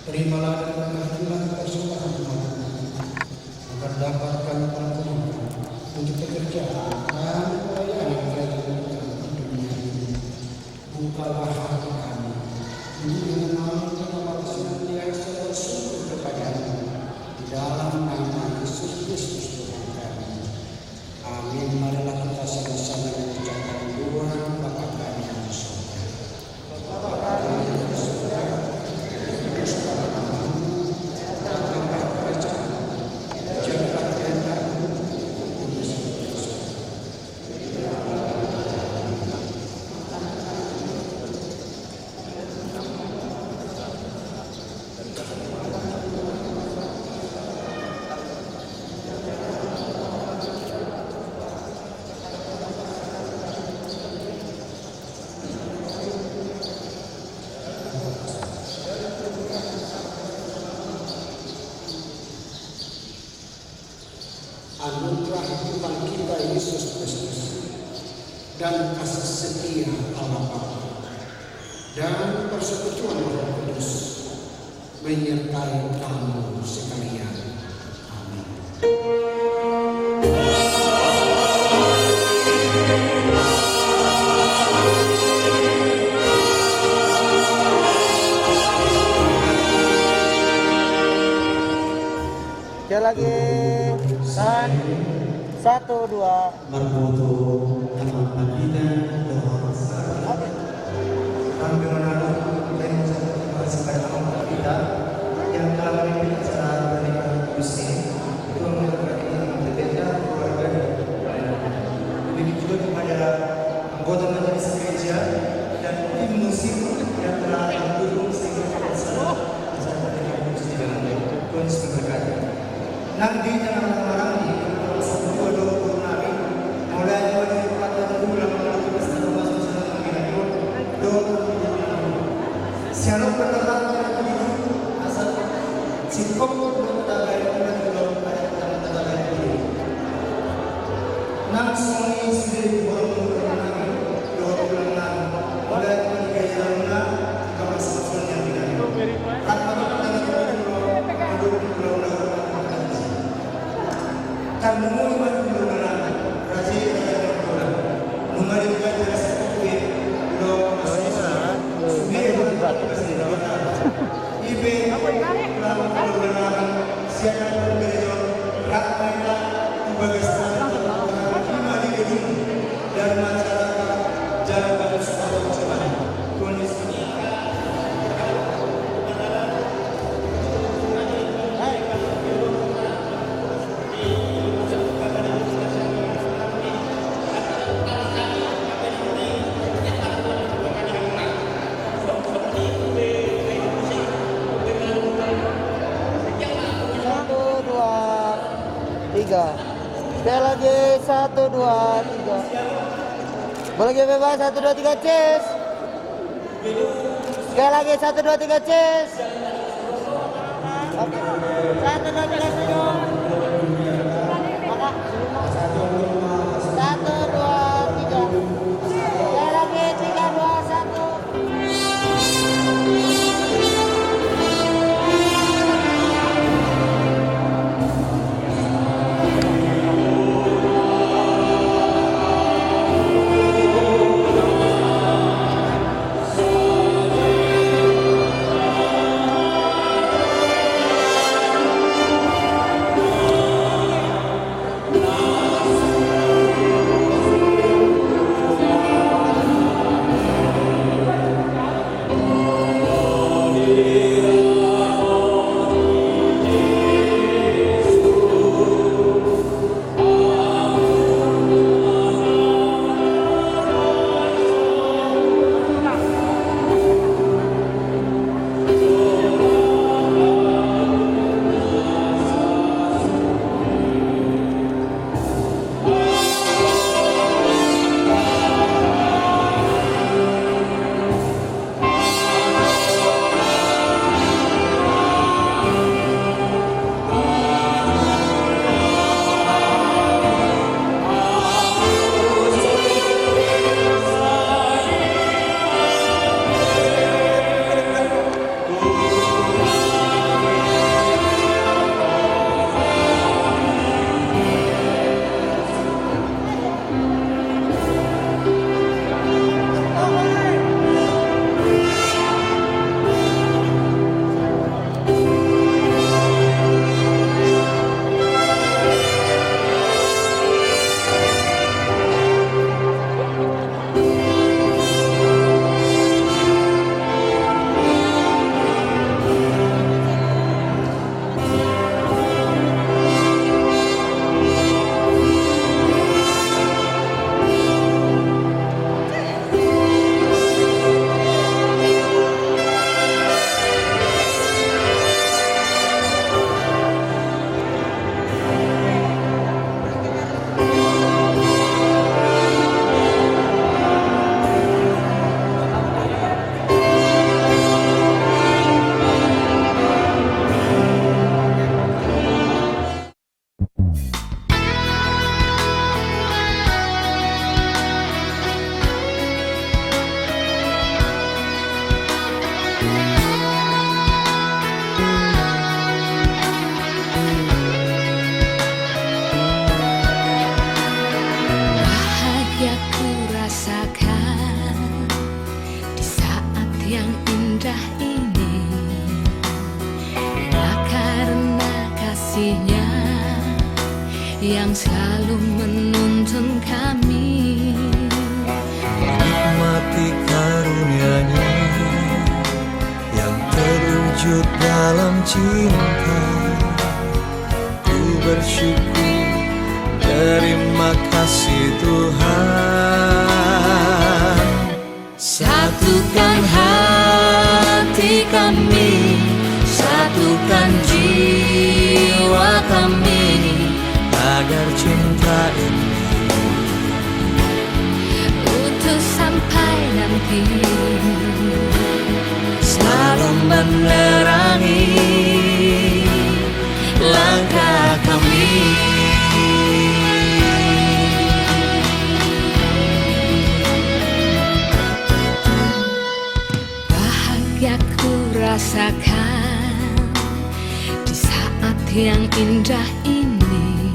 Terimalah dan berkatilah persembahan kami, agar dapat kami pergunakan untuk pekerjaan dan pelayanan kerajaan di dunia ini. Bukalah hati kami untuk mengenal nama senantiasa bersyukur kepada-Mu di dalam nama Yesus Kristus Tuhan kami. Amin. Marilah kita sama-sama mengucapkan doa Bapa kami yang di surga. Bapa kami yang di surga, dikuduskanlah namamu, datanglah kerajaanmu, jadilah kehendak-Mu di surga. Anugerah Tuhan kita Yesus Kristus dan kasih setia Allah Bapa dan persekutuan Roh Kudus menyertai kamu sekalian. Amin. Sekali lagi. Dan 1, 2 berfoto nama Padina Dohor. Kami mengenal dan mengucapkan kepada kita yang telah memimpin acara pernikahan kudus ini. Itu memberkati berbeda keluarga dan begitu juga kepada anggota majelis gereja dan tim musik yang telah mendukung sehingga acara pernikahan kudus ini dengan baik. Tuhan Yesus memberkati. Nanti jangan marah nih, kalau dua hari mulai dari kata dulu lama kita masuk sana lagi dua siapa perkataan itu asal sikap belum tagai belum ada tagai itu. Nang soni sendiri orang lagi dua bulan lalu mulai dari kerjanya kalau sesuatu yang tidak. Tanpa karena mulai berjalan rajin berjalan mulai berjalan sedikit lo ibe lalu berjalan siapa berjalan rakyat bagaimana lima di gedung dan masyarakat jalan bagus atau cepat kondisi sekali lagi 1, 2, 3 boleh bebas 1, 2, 3 cheers. Sekali lagi 1, 2, 3 cheers. Oke 1, 2, 3 senyum. 1, 2, 3 sekali lagi 3, 2, 1. yang selalu menuntun kami. Menikmati karunia-Nya yang terwujud dalam cinta. Ku bersyukur, terima kasih Tuhan. Satukan hati kami, satukan jiwa kami, Agar cinta ini utuh sampai nanti, selalu menerangi langkah kami. bahagia ku rasakan di saat yang indah ini,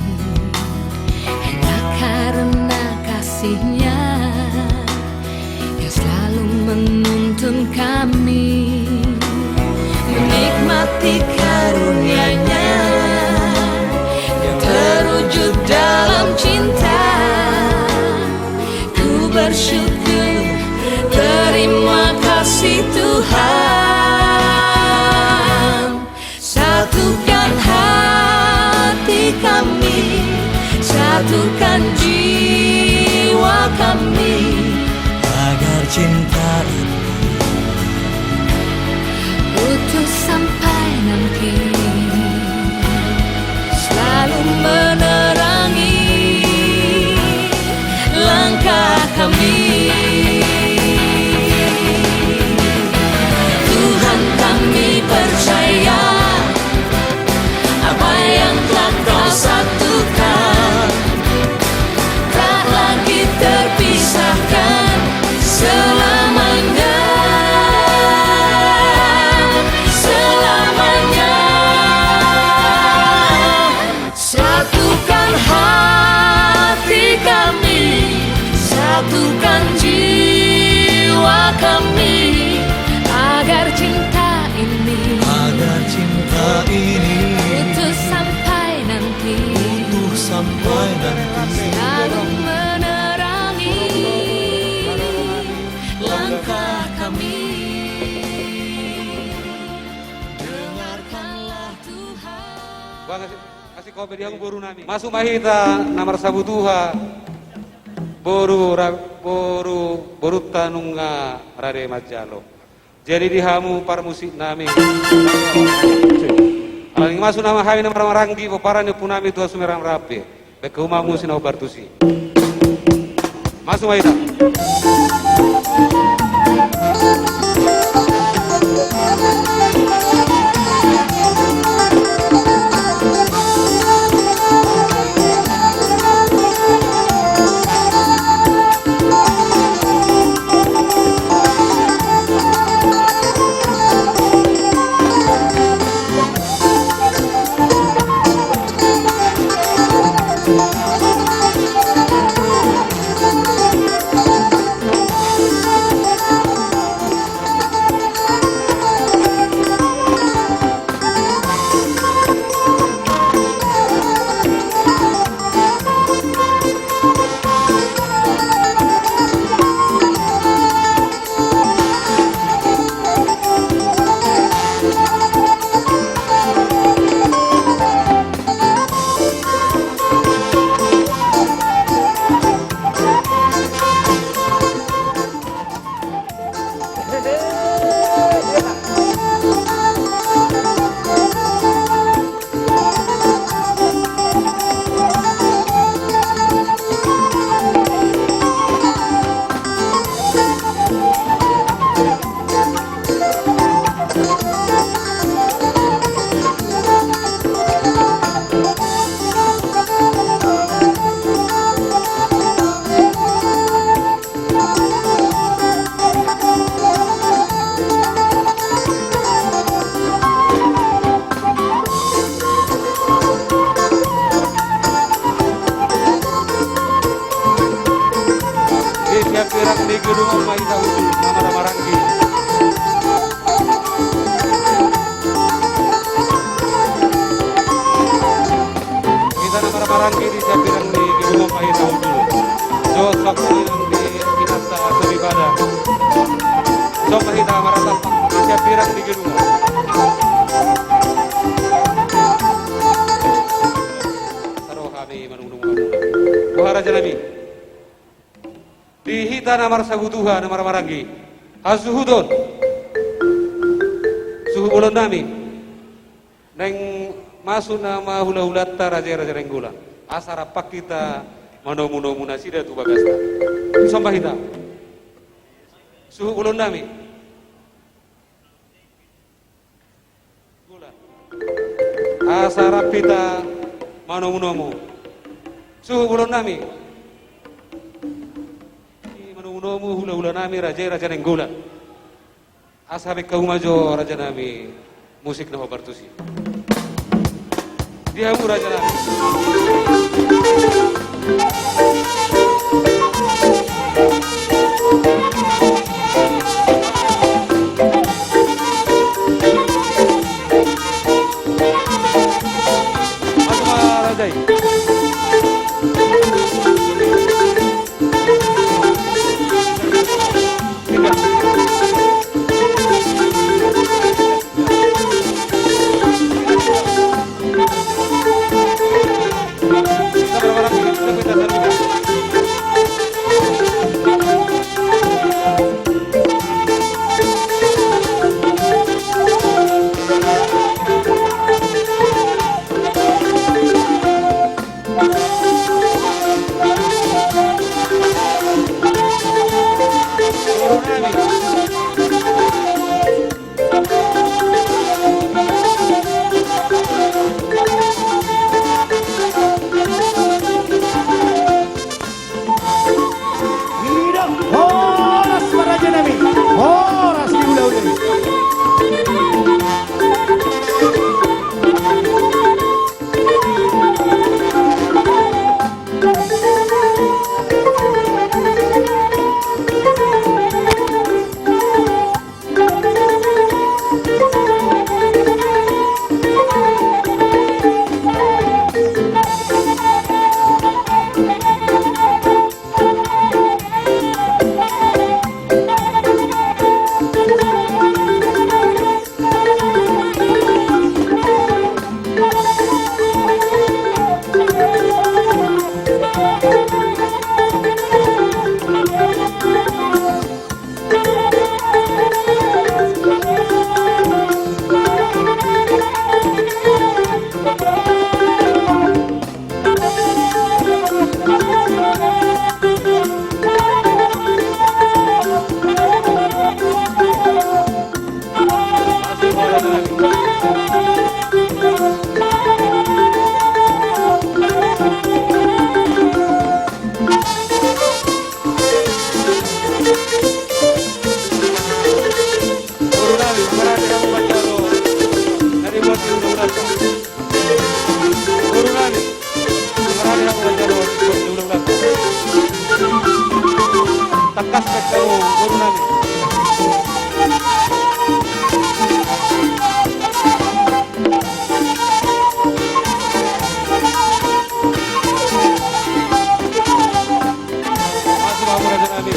hanya karena kasih-Nya yang selalu menuntun kami. Menikmati karunia-Nya yang terwujud dalam cinta. Ku bersyukur, terima kasih Tuhan. Satukan hati kami, satukan jiwa kami, Agar cinta ini utuh sampai nanti, selalu menerangi langkah kami. Tuhan, kami percaya apa yang telah Kau satukan tak lagi terpisahkan selamanya. Selamanya. Satukan hati kami, satukan jiwa kami, agar cinta ini utuh sampai nanti, selalu menerangi langkah kami. Dengarkanlah Tuhan. Bang kasih kopi dia boru nami. Masuk mahita namar sabutuha. Boru tanunga rade majalo. Jadi dihamu par musik nami. Alang masuk nama hawi nama maranggi poparane punami tua sumeram rapi. Beke umah musi na bartusi. Masuk mahita. Maranggi di Sapirang di rumah pahit tahun dulu. Jo sok di Kinasta Saribada. Sok pahita Marata di Sapirang di rumah. Taruh kami menunggu kamu. Buhara Janami. Di hita namar sabutuha namar Maranggi. Asuhudon. Suhu ulun nami. Neng masuk nama hula-hulata raja-raja renggula. Asara pak kita manomu-nomu nasida tu bagasta. Sambah kita. Suhu ulun nami. Gula. Asara kita manomu-nomu. Suhu ulun nami. Manomu-nomu hula-hula nami raja-raja renggula. Asabik kaumajo raja nami musik na Obartusi. Dia raja nami. Masuk Rajai. Takas kamu guru nami. Masuk kamu raja nami.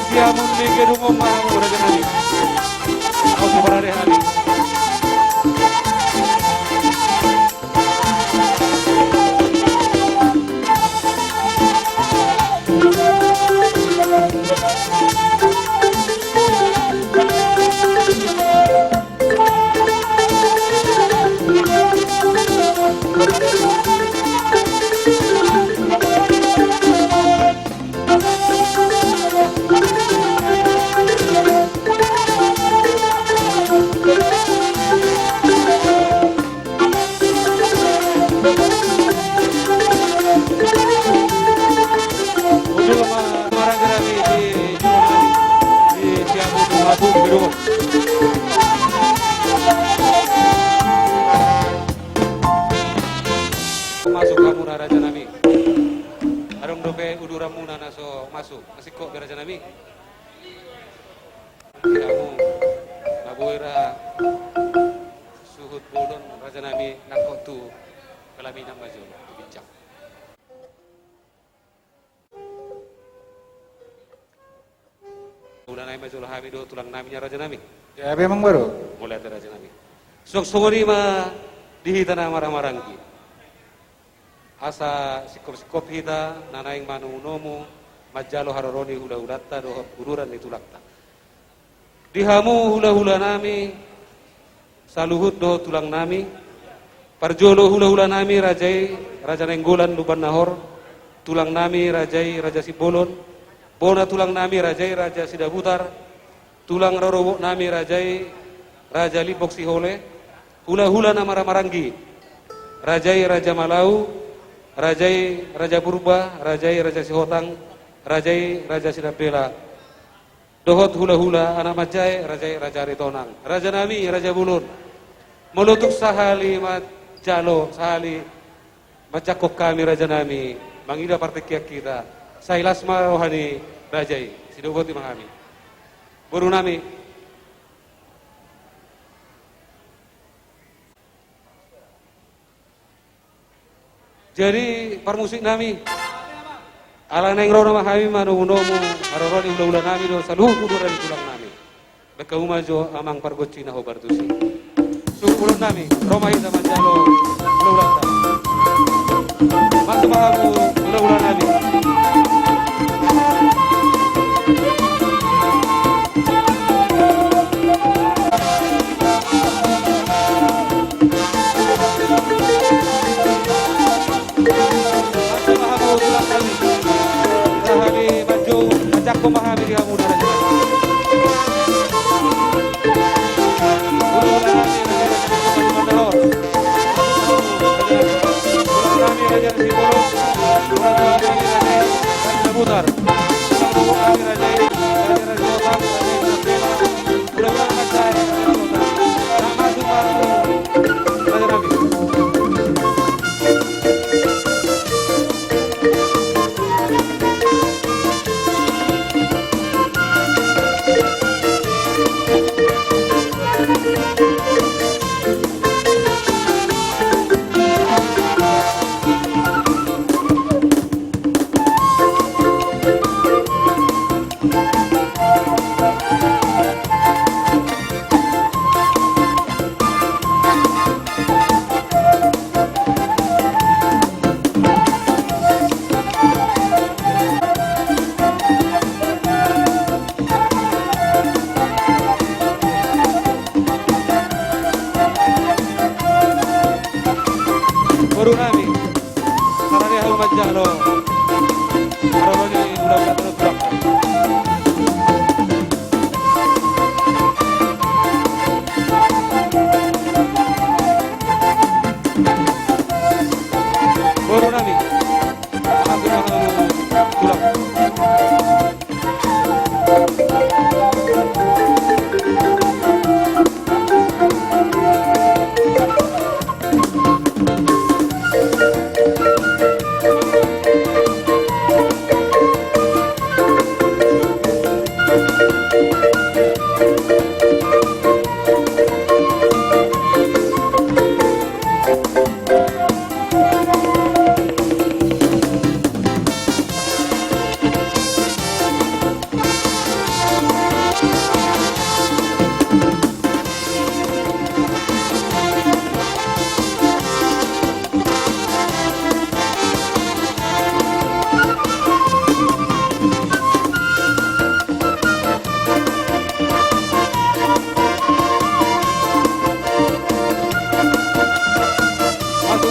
Dia mundi ke rumah kamu raja nami. Kau sebarare nami. Masuk kamu raja nami. Arung dope uduramu naso masuk. Masih kok raja nami. Kamu nabuira suhut bolon raja nami nakok tu kelaminan maju bincang. Raja Hami do tulang naminya Raja Nami. Ya memang baru. Mulai dari Raja Nami. Sok songoni ma dihitana marang-marangki. Asa sikop-sikop hita nanaing manu nomu majalo haroroni hula-hulatta do ururan ditulakta. Dihamu hula-hula nami saluhut do tulang nami parjolo hula-hula nami rajai Raja Nenggolan Luban Nahor tulang nami rajai Raja Sibolon bona tulang nami rajai Raja Sidabutar tulang rorowok nami rajai Raja Lipok Sihole hula-hula nama Ramaranggi rajai Raja Malau rajai Raja Purba rajai Raja Sihotang rajai Raja Sidapela dohot hula-hula anak majai rajai Raja Ritonang Raja Nami Raja Bulun melutuk sahali majalo sahali macakok kami Raja Nami mangida partai kita sailasma rohani rajai sidoboti mahami buru nami jadi permusik nami ala neng rono mahami manu nomu aroroni ula-ula nami do saluhu kuduran tulang nami beka umajo amang pargocina hobartusi suku ulun nami romahi sama jalo ula-ula masuk mahamu ula-ula nami Aku memahami dia muda dan jelas. Nami, sarari hal majalo, aroroni udah terus Buru Nami, aku mau pulang.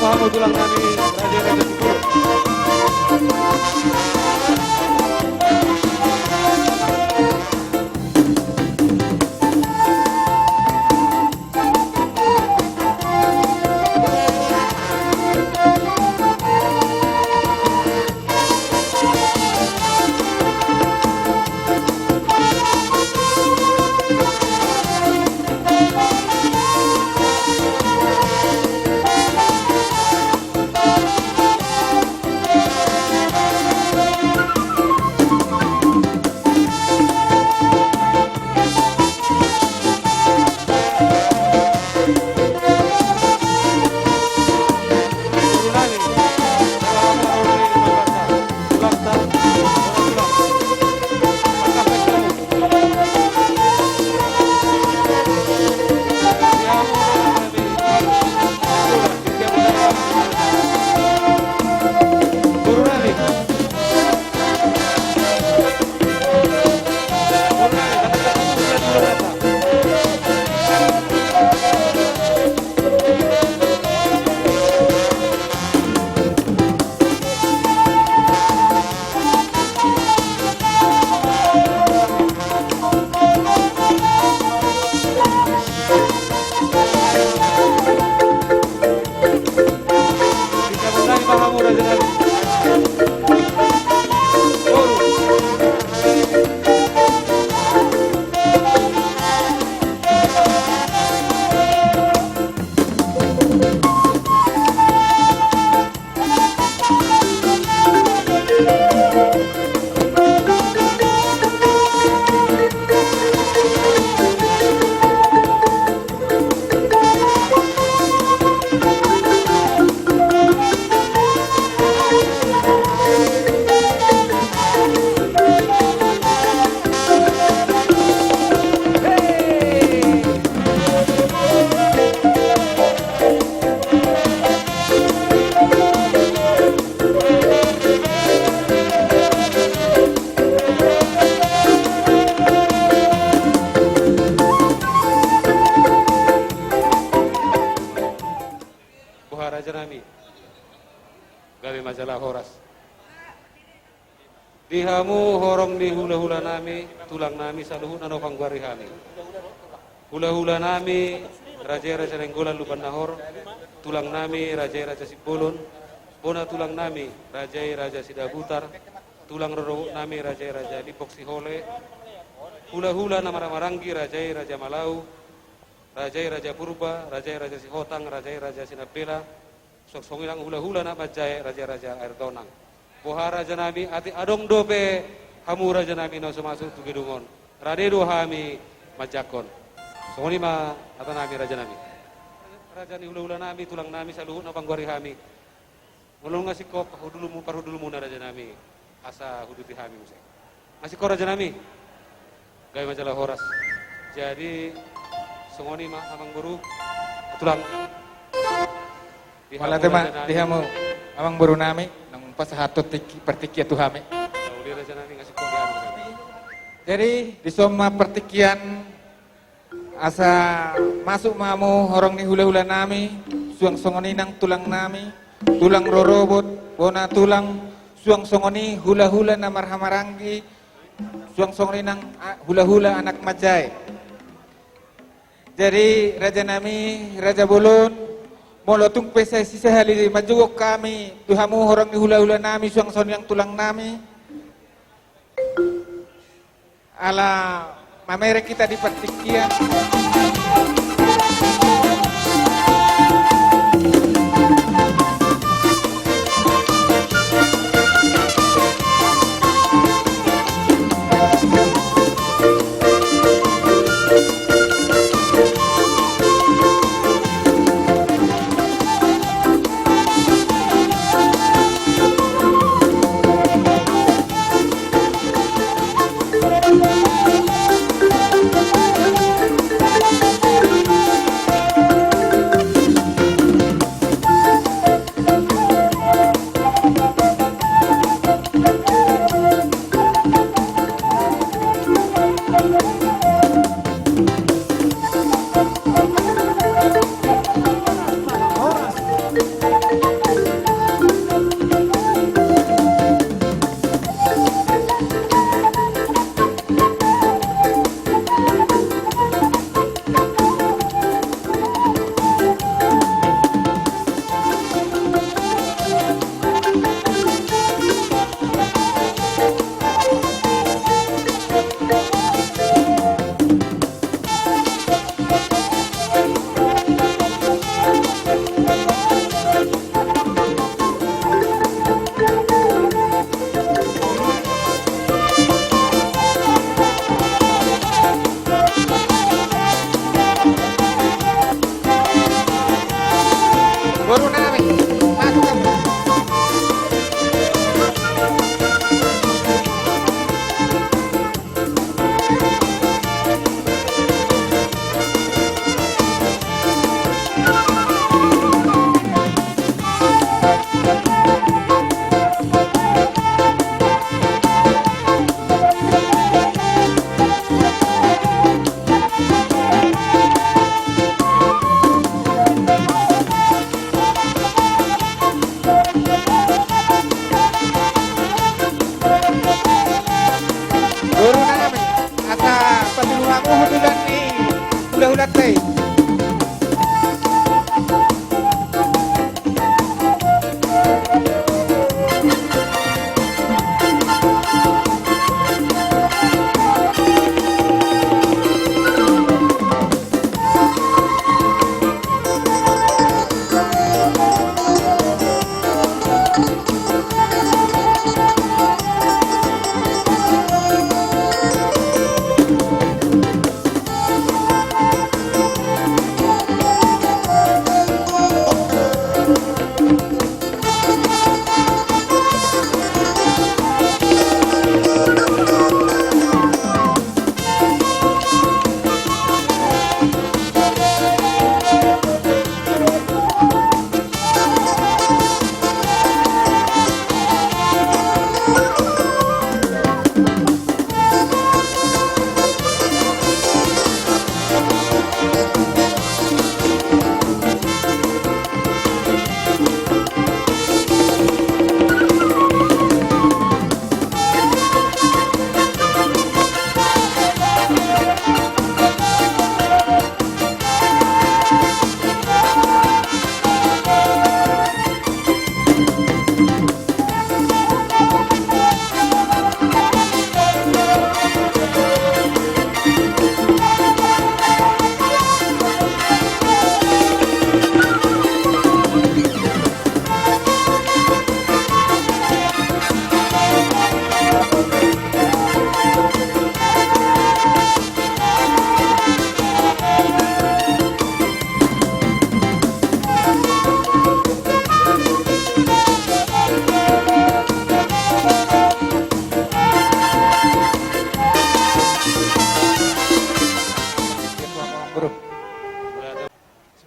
Mahamu tulang nami Raja-Raja Sipul. majalah horas. Dihamu horong ni hula-hula nami, tulang nami saluhun ano pangguari kami. Hula-hula nami, raja-raja Nenggolan luban nahor, tulang nami, raja-raja Sipulun, bona tulang nami, raja-raja Sidabutar, tulang roro nami, raja-raja Lipok Sihole, hula-hula nama Marangi, raja-raja Malau, raja-raja Purba, raja-raja Sihotang, raja-raja Sinapela, sok-songilang hula-hula nama jaya, raja-raja Air Donang. Boha raja nami ati adong dope hamu raja nami no sumasuk tu gedungon radedo hami majakon songoni ma ata nami raja nami hula-hula nami tulang nami saluhun na panggwari hami ngulung ngasih ko parhudulu muna raja nami asa huduti hami musik ngasih ko raja nami gaya majalah horas jadi songoni ma amang guru tulang Wala tema dihamu amang baru nami nang pasahatot pertikian tu hame. Jadi di soma pertikian asa masuk mamu horong ni hula-hula nami, suang songoni nang tulang nami, tulang rorobot, bona tulang, suang songoni hula-hula na marhamarangi, suang songoni nang hula-hula anak majai. Jadi raja nami, raja Bolon molotung pesa sisa hali majugok kami tuhamu horang ni hula-hula nami suang son yang tulang nami ala mamere kita di pertikian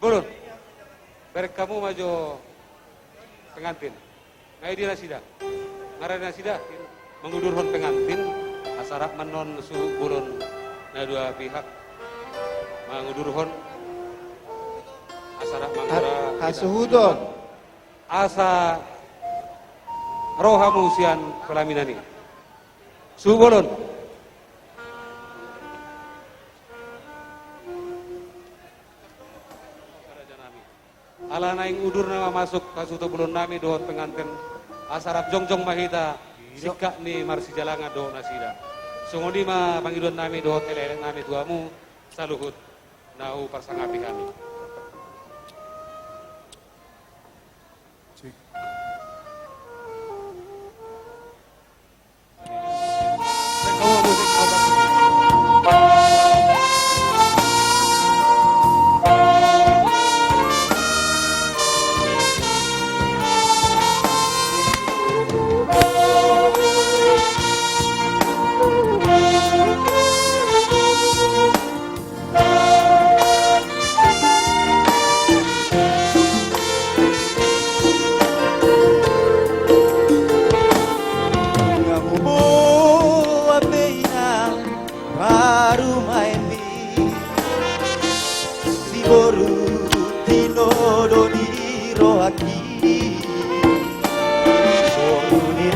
Burun. Berek kamu maju pengantin. Ngai di nasida. Ngaran nasida mengudurhon pengantin asarak menon suhu burun na dua pihak mengudurhon asarak manggura Hasuhudon. asa rohamu sian kelaminani. Suhu burun. Ala naing udur nama masuk kasuto bulun nami dohot pengantin asarap jongjong mahita sikak ni marsi jalanga do nasida sungoni ma pangidon nami dohot eleleng nami tuamu saluhut nau persangapi kami. Kamu musik obat.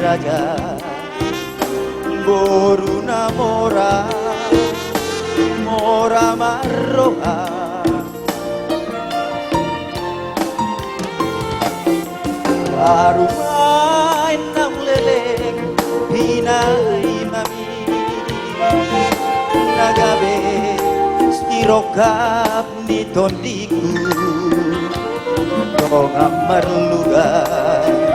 Raja Boru namora Mora marroha Baru main nang leleng Hinai mami Nagabe Stirokap ni tondiku Dong amar lugar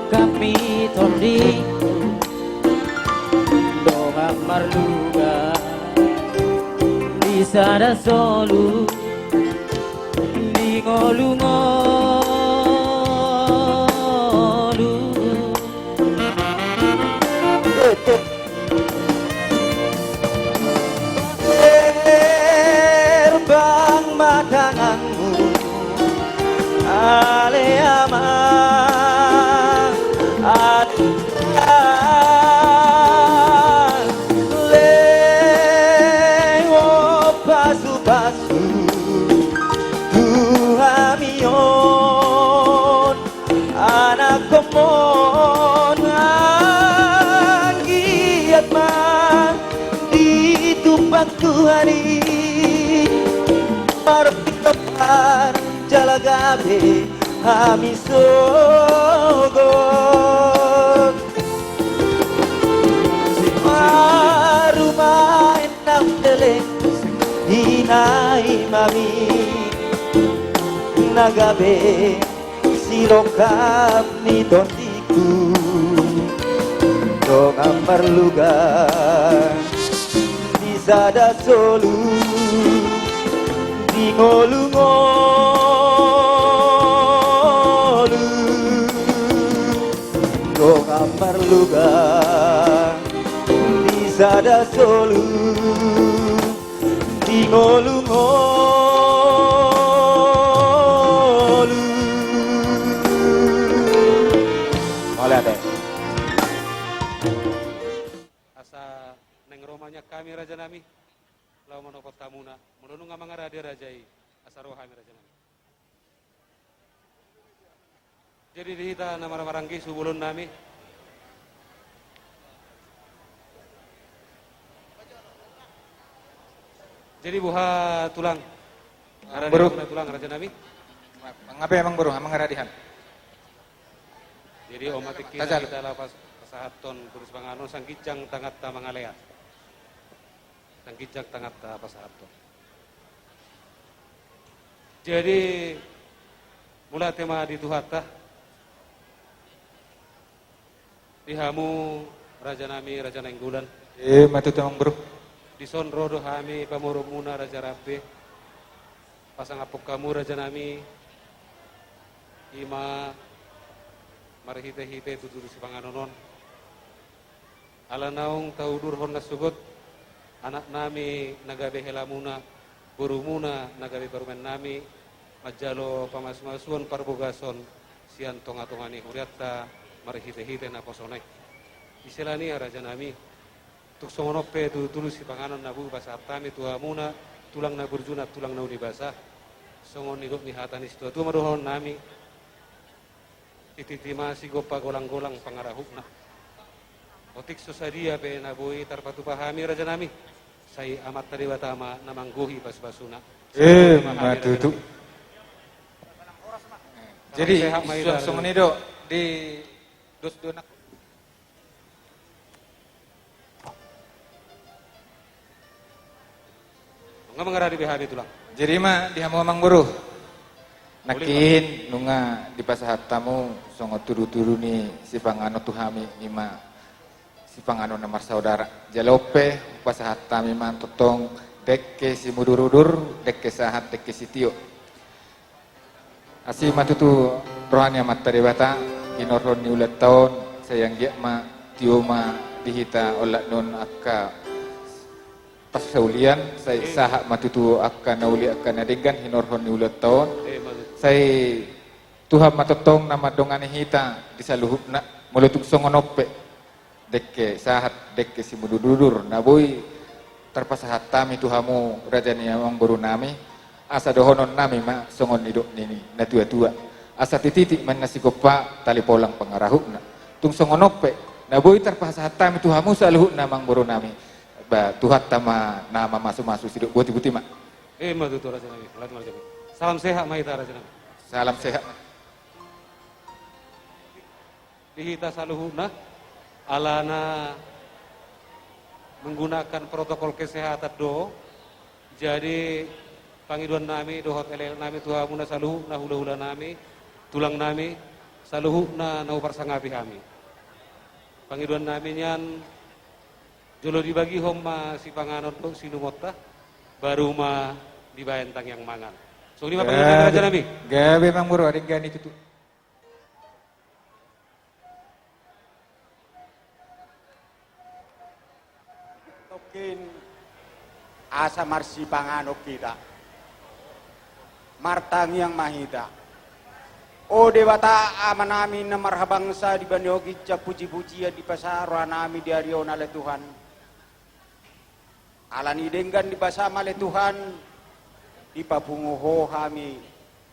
kami tondi doa marluga di sada solu di ngolu-ngolu terbang makananmu aleama Tuhani Marpi kepar jalagabe Hami sogon Marumah enam deleng Hinai mami Nagabe Sirokap ni tontiku Dong amar lugar sada solu di ngolu-ngolu do kamar luga di sada solu di ngolu-ngolu. Boleh deh. Asa neng romanya kami raja nami lau manopot tamuna menunu ngamang radia rajai asa rohami raja nami. Jadi dihita nama maranggi subulun nami jadi buha tulang Bro. tulang raja nami. Ngapain emang bro, emang ngaradihan. Jadi omatik Tajal. kita lapas pasahaton terus pangano sangkicang tangat ta mangalea. Sangkicang tangat ta pasahaton. Jadi mula tema di tuhata dihamu raja nami raja nenggulan Matut emang bro. di sonrodo hami pamurumuna raja rabe pasang apok kamu raja nami ima marhite-hite tutur si panganonon ala naung taudur honna sugot anak nami nagabe helamuna burumuna nagabe barumen nami majalo pamas-masuan parbogason sian tonga-tongani huriatta marhite-hite na posone isilani raja nami tuk songonope tu tulus si panganon nabu basa tami tuamuna tulang na burjuna tulang na unibasa songon nigop ni hatani situ tu maruhon nami tititima si gopa golang-golang pangarahupna otik sosadia pe nabui tarpatu pahami raja nami sai amat tariwatama namangguhi bas-basuna Matutu. Jadi songon itu di dos donak. Nggak mengarah di BHB tulang. Jadi mah dihamu amang bro. Nakin nunga di pasahat tamu songo turu-turu ni si pangano tuhami ima si pangano namar saudara jalope pasahat tami man totong dekke si mudurudur dekke sahat dekke si tio asi matutu rohani amat taribata inorron ni ulat tahun sayang dia ma tio ma dihita olat non akka pas saulian saya sahat matutu akka nauli akka nadegan hinorron ni ulat tahun saya Tuhan matotong nama dongane hita disaluhupna mulutuk songonope dekke sahat dekke si mudududur naboy terpasahat tami tuhamu rajani amang baru nami asa dohonon nami ma songon nidok nini na tua-tua asa tititik man nasi gopa tali polang pangarahupna tung songonope naboy terpasahat tami tuhamu saluhupna amang baru nami ba tuhat tama nama masu-masu sidok buti-buti mak Matutu raja nami salam sehat mahita raja nami salam sehat dihita saluhuna alana menggunakan protokol kesehatan do jadi pangiduan nami dohot elel nami tuhamuna saluhuna hula-hula nami tulang nami saluhuna nau parsangapi kami pangiduan nami nyan jolo dibagi homma si panganon to sinumota baru ma dibayantang yang mangan so ini apa raja nami gabe mang bro ada gani tutu Tokin asa marsi pangano kita martang yang mahita o dewata amanami na marhabangsa di banyogi ca puji-pujian di pasaro nami di ariona le Tuhan alani denggan di basama le Tuhan di papunguho kami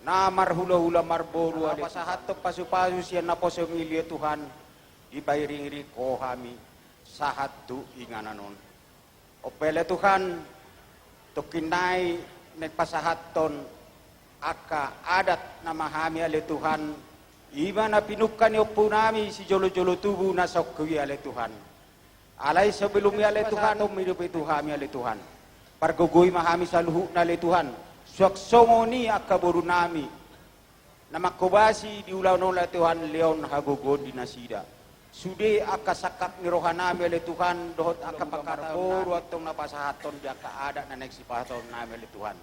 na marhula-hula marboru apa sahat pasu-pasu siya na posomilya Tuhan di bayring ko kami sahat tu ingananon opele Tuhan tukinay nagpasahaton aka adat na mahami ale Tuhan iba na pinukan niyo po nami si jolo-jolo tubo na sokwi ale Tuhan alay sebelum ale Tuhan umidupi Tuhami ale Tuhan pargugoy mahami sa luhu na ale Tuhan suaksongoni akaboru nami na makubasi di ulaw no ale Tuhan leon hagugod di nasida Sude akasakak ni rohanami oleh Tuhan dohot akapakarboro atong napasahaton dia kaada na nagsipahaton nami oleh Tuhan.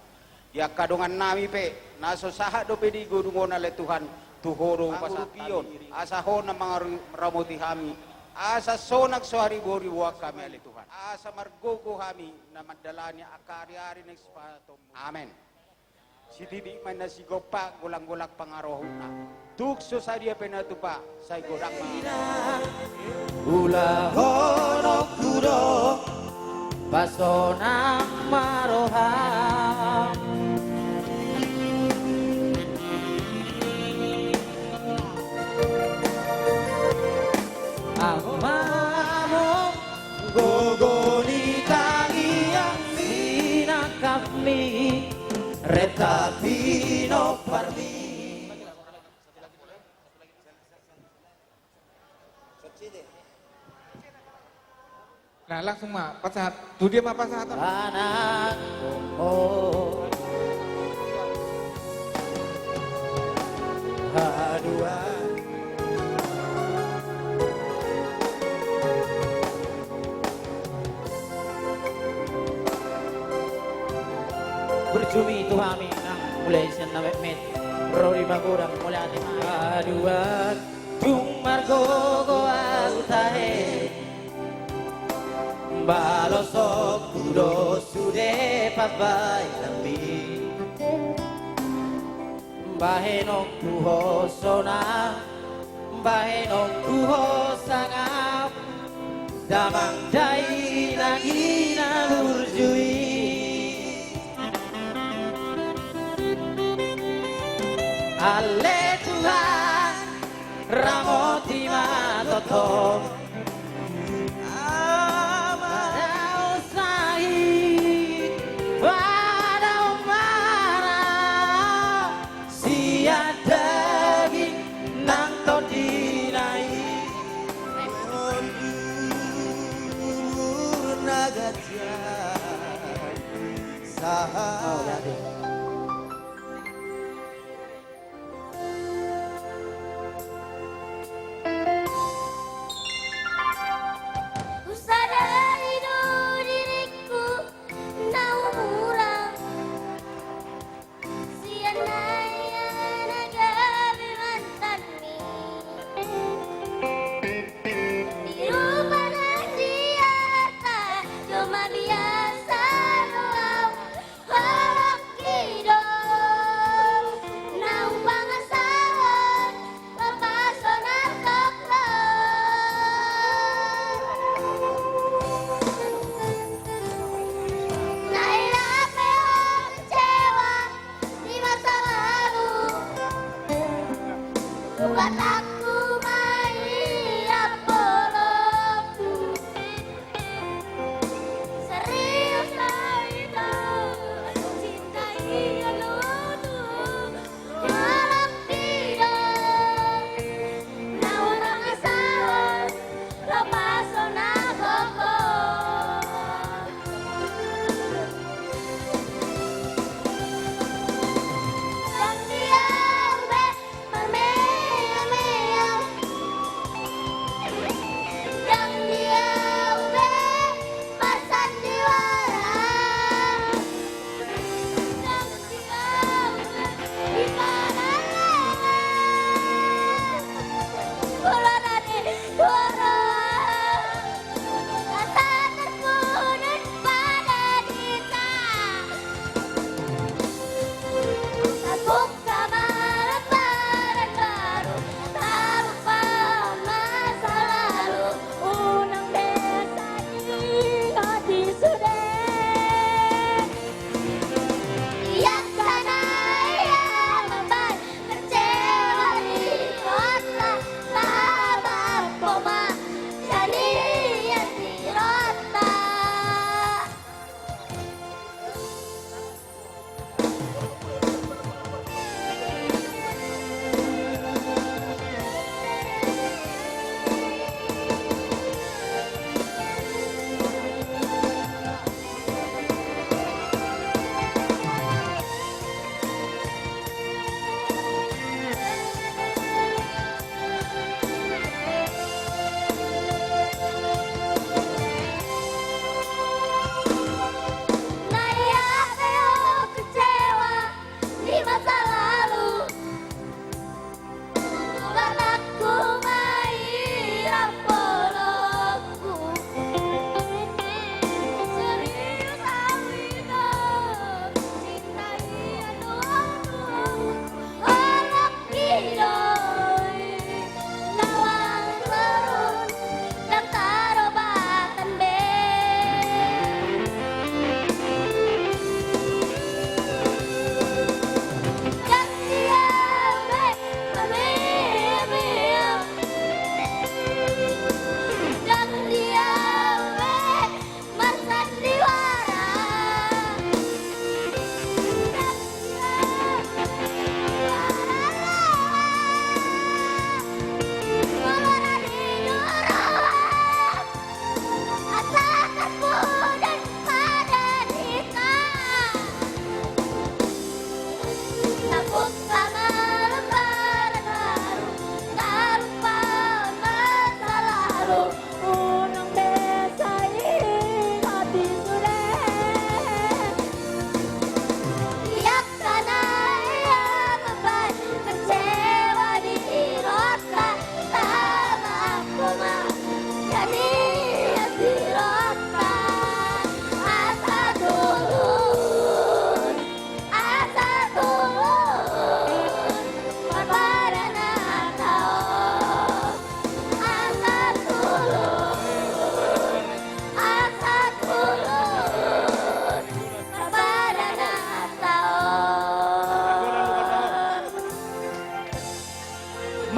Dia kadongan nami pe naso saha do pedi godungon oleh Tuhan tuhoro pasapion asaho na mga ramuti kami asa sonak sohari bori buak kami oleh Tuhan. Asa margogo kami na madalani akari-ari nagsipahaton. Amen. Si Didi man na si Gopa gulang-gulak pangarohon na. Tukso sa dia penatupa sa igodak Ula honok kudo Pasonang marohang Amamo gogoni tangiang sinakami Retapino parmi. Nah langsung mah pasahat, tuh dia mah pasahat. Anak oh aduan bercumi itu kami nang mulai siang na met rori magurang mulai ati aduan tung margo go altahe balosok kudo sude papai lambi bahenok kuho sona bahenok kuho sangap damang dai nagina burjui ale Tuhan ramoti matotom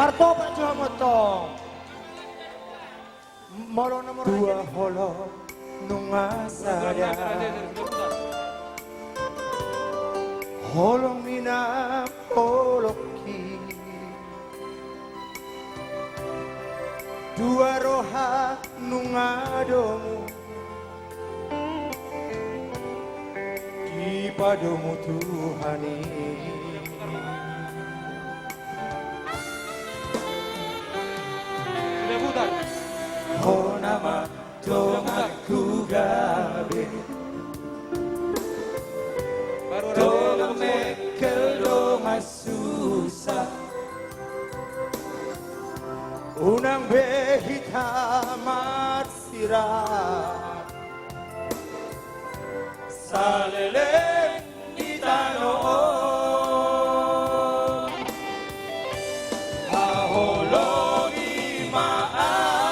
Marto Pak Jomoto. Molo nomor 2 holo nunga saya. Holong mina holoki. Dua roha nunga domu. Di padamu Tuhan ini. Sudah putar. Oh nama domaku gabe. Baru Doma mekel doma susah. Unang behita marsirah. Salele itano. Ahologi maaf.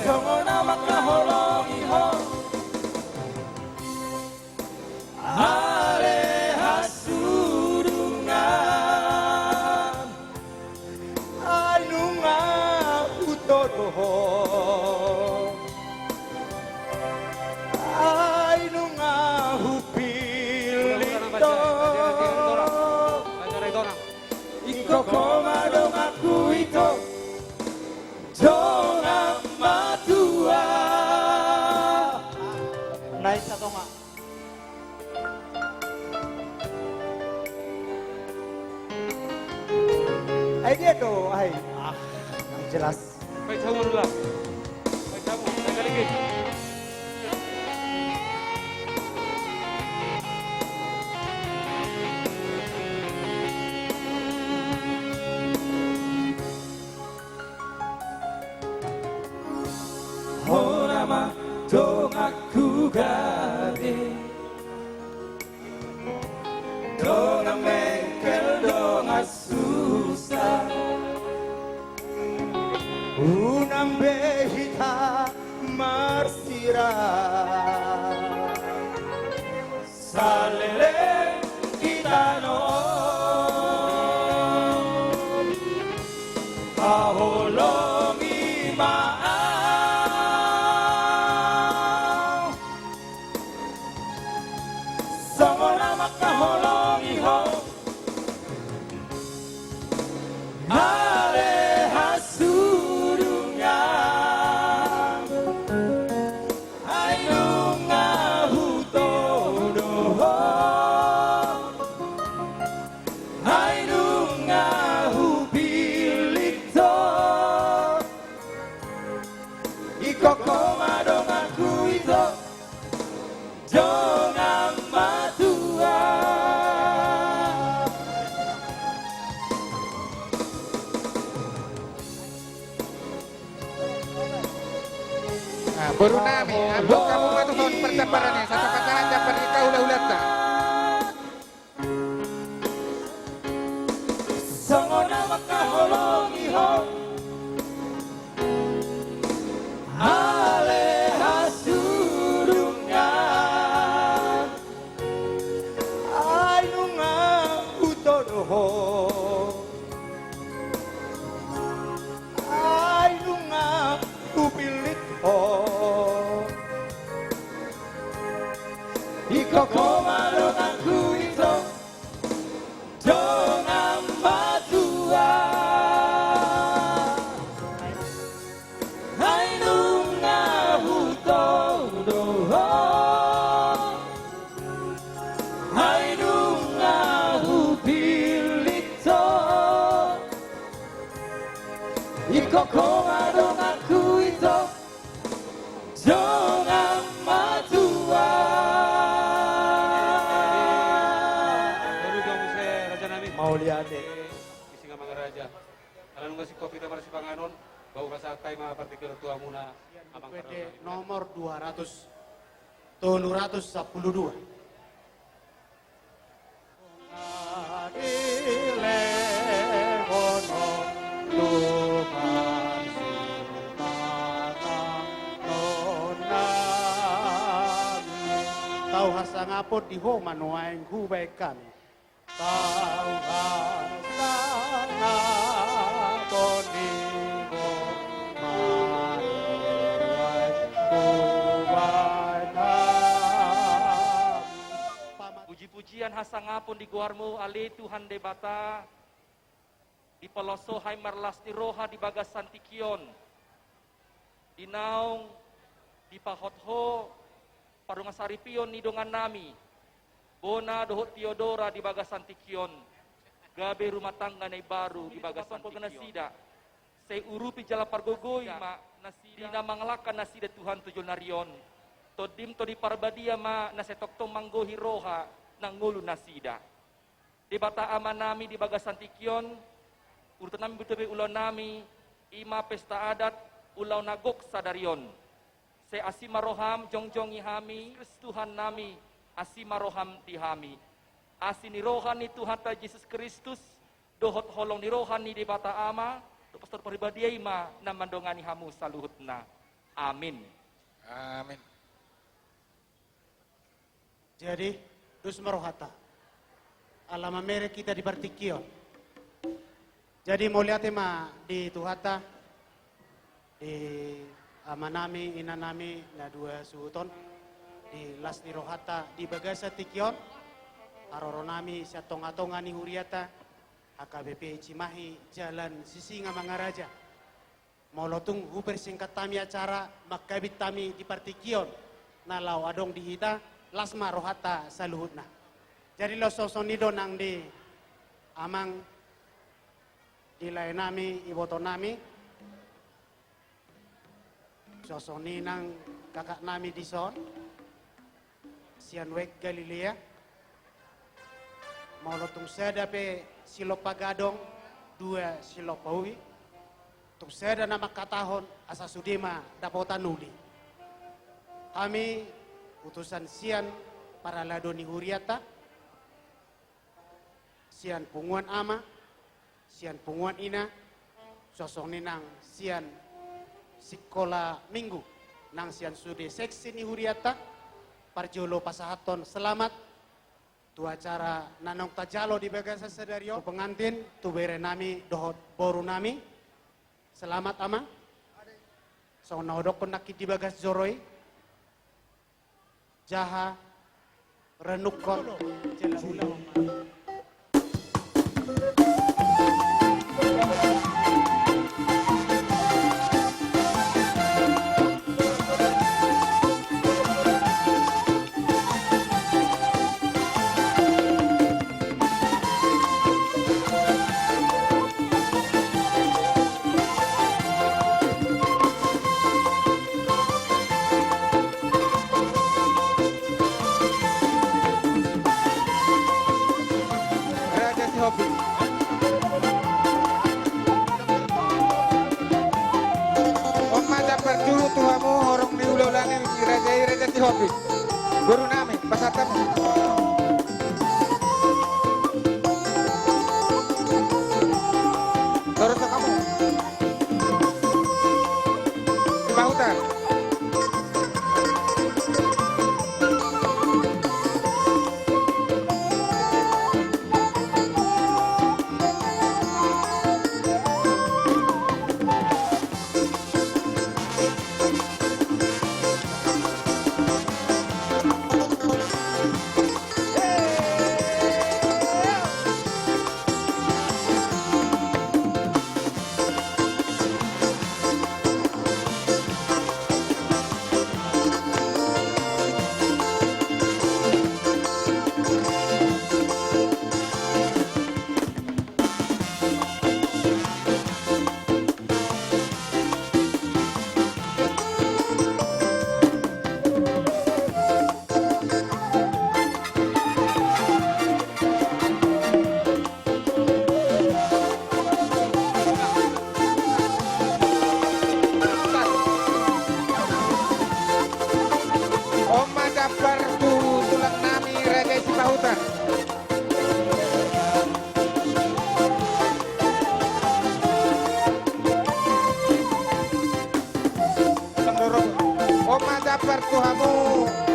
Songo nama kahologi ho. Ale hasurungan. Anunga utodoho. Ainunga hupilito. Iko komadong aku ito. Jonga matua. Naik satu nggak? Dia tuh, yang jelas. Baik kamu dulu lah. Baik kamu, sekali lagi. Honama dong aku gade. Dong mengkel dong susah. Unang behita marsirah. Salele itano. Ahologi maaf. Songo nama kahologi ho. Ale hasurungan. Ainunga hutodoho. Ainunga hupilito. Iko komadong aku ito. Jangan matua. Nah, baru nami, ambok kamu matuhon percaparannya, satu pasangan capan ika hula-hulata. Songo nama kahologi ho. Ale hasurungan. Ainunga utodoho. Ainunga upilit ho. Iko komadong aku ito. Jangan matua. Ainunga hutodoho. Ainunga hupilito. Iko komadong aku ito. Jangan matua. Baru kamu saya Raja Nami. Mau lihat deh. Isi ngamang raja. Kalau nunggu si kopi tamar si panganon, bau kasakai ma partikel tua muna. Amang PD nomor 212. Tau hasangapot di ho manuaing hubay kami. Tau hasangapot di ho manuaing hubay kami. Puji-pujian hasangapon di guarmu ali Tuhan debata di peloso hai marlas di roha di bagas santikion di naung di pahotho parunga saripion ni dongan nami bona dohot Theodora di bagas santikion gabe rumah tangga nai baru di bagas santikion sida sei urupi jala pargogoi ma nasida dina manglakan nasida Tuhan tujul narion todim to di parbadia ma nasetok to manggohi roha nang ngulu nasida di bata aman nami di bagas santikion urutan nami betul ulau nami ima pesta adat ulau nagok sadarion se asima roham jongjongi hami Tuhan nami asima roham tihami asini rohani Tuhan ta Yesus Kristus dohot holong ni rohani di bata ama do pastor pribadi ima namandongani hamu saluhutna amin. Amin. Jadi dus marohata alama mere kita di Partikio. Jadi mau lihat ma di Tuhata di amanami inanami na dua suton di lasti rohata di bagasa tikion aroronami sa tonga-tonga ni huriata AKBP Cimahi Jalan Sisinga Mangaraja molotung huper singkat tami acara makabit tami di Partikion nalau adong di hita lasma rohata saluhutna jadi lo sosonido nang di amang di lain nami iboto nami sosoni nang kakak nami di son sian wek Galilea mau lotung seda pe silopagadong dua silopawi tung seda nama katahon asa sudema dapotanuli kami utusan sian para ladoni huriata sian punguan ama sian punguan ina sosoni nang sian sekolah minggu nang sian sude seksi ni huriata parjolo pasahaton selamat tu acara nanong tajalo di bagasa sedario pengantin tu bere nami dohot boru nami selamat ama so naodok penaki di bagas joroi jaha renukon jela Hobi guru nami pasatan terus kamu Pautan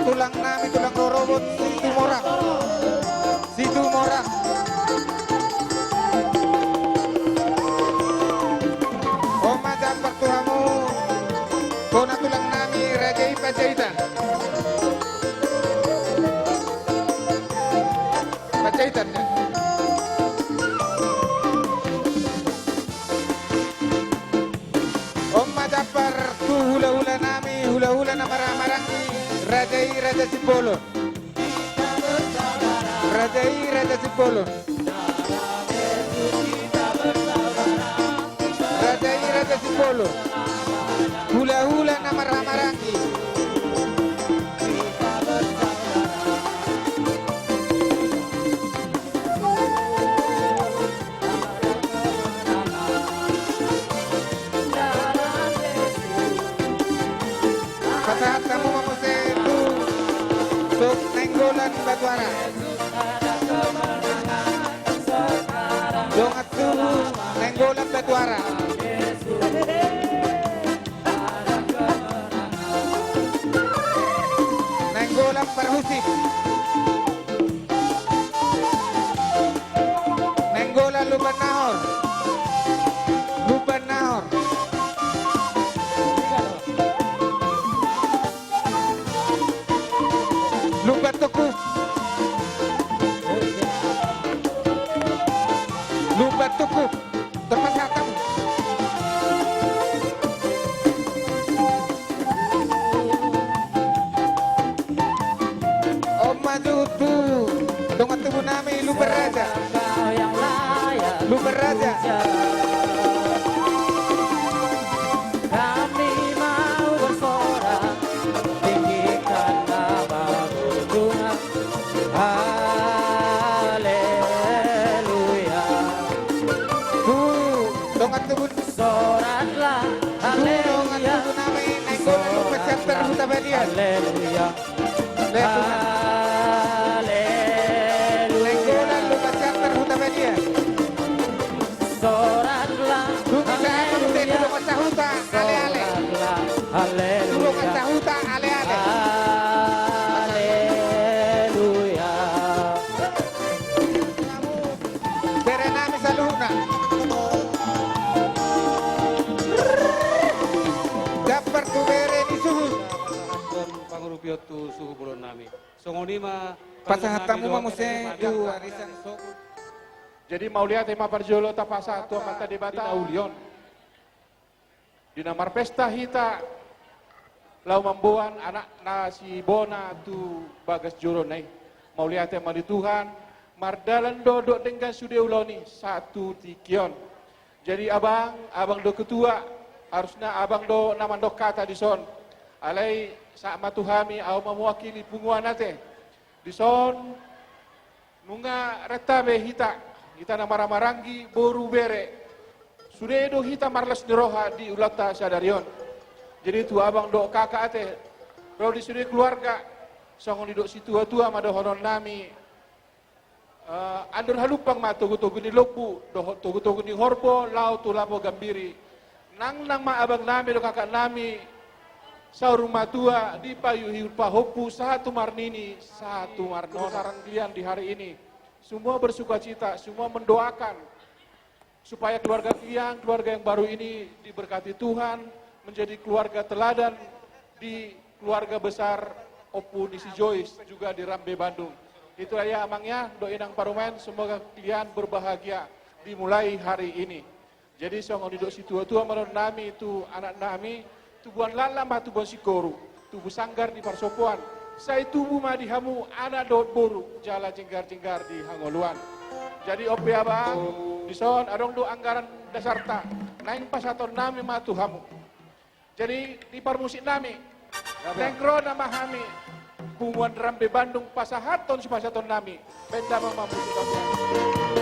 tulang nami tulang roro Robot Situ Morang. Situ Morang. Oma Jafar Tuhamu, Bona Tulang Nami, Rajai Pajaitan. Pajaitan ya. Oma Jafar tu hula-hula nami, hula-hula nama Ramarangi, Rajai Raja Sipolo. Rajai Raja Sipolo. Rajai Raja Sipolo. Hula-hula nama Ramarangi. Pasahat kamu mamuse itu Sok Nenggolan Batuara. Dongat suhu Nenggolan Batuara. Nenggolan Parhusik. Nenggolan Luban Nahor. Luban Nahor. Luban Tuku. Luban Tuku. Terpaksa kamu. Om maju tu. Dongat tubuh nami Luban Raja. Luban Raja. Kami mau bersorak, tinggikan namamu Tuhan. Haleluya. Dongat tubuh. Soraklah, Dongat haleluya. tubuh nami Nenggolan Luban Chapter Huta Badian. Haleluya. Nenggolan Luban Chapter Huta Badian. Soraklah, Haleluya. Dongat Sahuta ale-ale. haleluya. Dongat Sahuta ale-ale. Haleluya. Bere nami saluhna. Dapat ku bere di suhu. Kon pangrupiot tu suhu bulon nami. Songoni ma Pasahat tamu mamuse tu arisan sok. Jadi mau lihat tema parjolo tapasa tua mata debata aulion. Di namar pesta hita lau membuan anak nasi bona tu bagas joro nai. Mau lihat tema di Tuhan mardalan dodok dengan sude uloni satu tikion. Jadi abang do ketua harusnya abang do nama do kata di son. Alai sama Tuhami au mewakili punguan ate. Di son nunga retabe hita. Kita nama Ramarangi boru bere. Sudah do hita marlas niroha di ulata sadarion. Jadi tu abang do kakak ate. Ro di sudah keluarga. Songon di do situ tua mado honon nami. Andor halupang ma togu-togu ni lopu. Do togu-togu ni horbo lau tu lapo gambiri. Nang ma abang nami do kakak nami. Sa rumah tua di payu hiupa hopu satu marnini satu marnon. Saran kalian di hari ini. Semua bersuka cita, semua mendoakan supaya keluarga kalian, keluarga yang baru ini diberkati Tuhan, menjadi keluarga teladan di keluarga besar Opu Nisi Joyce, juga di Rambe Bandung. Itulah ya amangnya, doinang parumen, semoga kalian berbahagia dimulai hari ini. Jadi songon duduk situ tua menurut nami itu anak nami, tubuhan lala tubuhan sikoru, tubuh sanggar di Parsopuan. Saya tubuh madihamu anak dot boru jala jenggar-jenggar di Hangoluan. Jadi ope abang di son adong do anggaran dasarta naing pasaton nami matuhamu. Jadi di parmusik nami nengro nama kami Punguan Rambe Bandung pasahaton si pasaton nami benda mama musik kami.